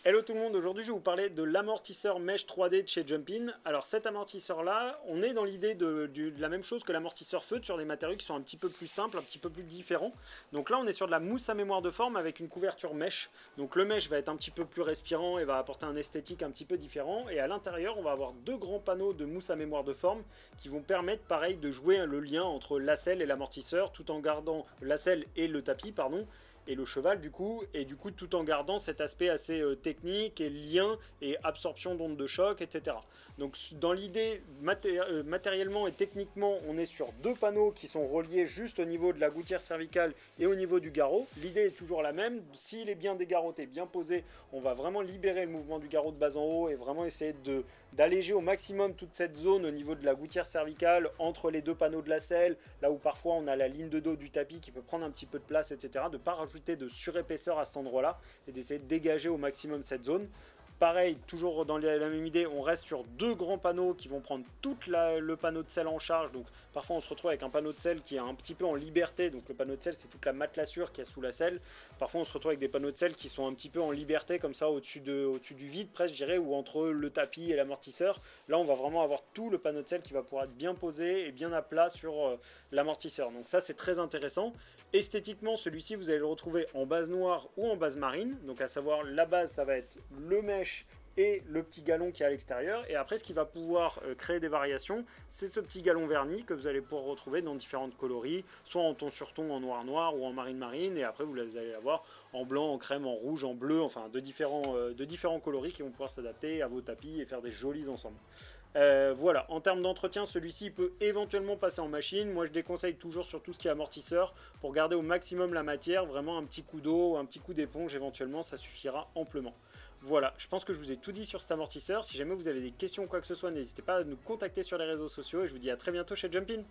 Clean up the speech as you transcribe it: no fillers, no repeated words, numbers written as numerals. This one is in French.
Hello tout le monde, aujourd'hui je vais vous parler de l'amortisseur Mesh 3D de chez Jumpin. Alors cet amortisseur là, on est dans l'idée de la même chose que l'amortisseur feutre sur des matériaux qui sont un petit peu plus simples, un petit peu plus différents. Donc là on est sur de la mousse à mémoire de forme avec une couverture mesh. Donc le mesh va être un petit peu plus respirant et va apporter un esthétique un petit peu différent. Et à l'intérieur on va avoir deux grands panneaux de mousse à mémoire de forme qui vont permettre pareil de jouer le lien entre la selle et l'amortisseur tout en gardant la selle et le tapis pardon. Et le cheval du coup tout en gardant cet aspect assez technique et lien et absorption d'ondes de choc, etc. Donc dans l'idée, matériellement et techniquement, on est sur deux panneaux qui sont reliés juste au niveau de la gouttière cervicale et au niveau du garrot. L'idée est toujours la même, s'il est bien dégarroté, bien posé, on va vraiment libérer le mouvement du garrot de bas en haut et vraiment essayer d'alléger au maximum toute cette zone au niveau de la gouttière cervicale, entre les deux panneaux de la selle, là où parfois on a la ligne de dos du tapis qui peut prendre un petit peu de place, etc. De ne pas rajouter de surépaisseur à cet endroit-là et d'essayer de dégager au maximum cette zone. Pareil, toujours dans la même idée, on reste sur deux grands panneaux qui vont prendre tout le panneau de selle en charge. Donc parfois on se retrouve avec un panneau de selle qui est un petit peu en liberté. Donc le panneau de selle c'est toute la matelassure qui est sous la selle. Parfois on se retrouve avec des panneaux de selle qui sont un petit peu en liberté comme ça au-dessus du vide presque je dirais, ou entre le tapis et l'amortisseur. Là on va vraiment avoir tout le panneau de selle qui va pouvoir être bien posé et bien à plat sur l'amortisseur. Donc ça c'est très intéressant. Esthétiquement celui-ci vous allez le retrouver en base noire ou en base marine. Donc à savoir la base ça va être le mesh et le petit galon qui est à l'extérieur, et après ce qui va pouvoir créer des variations, c'est ce petit galon verni que vous allez pouvoir retrouver dans différentes coloris, soit en ton sur ton, en noir noir ou en marine marine, et après vous allez avoir en blanc, en crème, en rouge, en bleu, enfin de différents coloris qui vont pouvoir s'adapter à vos tapis et faire des jolis ensembles. Voilà, en termes d'entretien, celui-ci peut éventuellement passer en machine. Moi je déconseille toujours sur tout ce qui est amortisseur pour garder au maximum la matière, vraiment un petit coup d'eau, un petit coup d'éponge éventuellement, ça suffira amplement. Voilà, je pense que je vous ai tout dit sur cet amortisseur. Si jamais vous avez des questions ou quoi que ce soit, n'hésitez pas à nous contacter sur les réseaux sociaux et je vous dis à très bientôt chez Jumpin.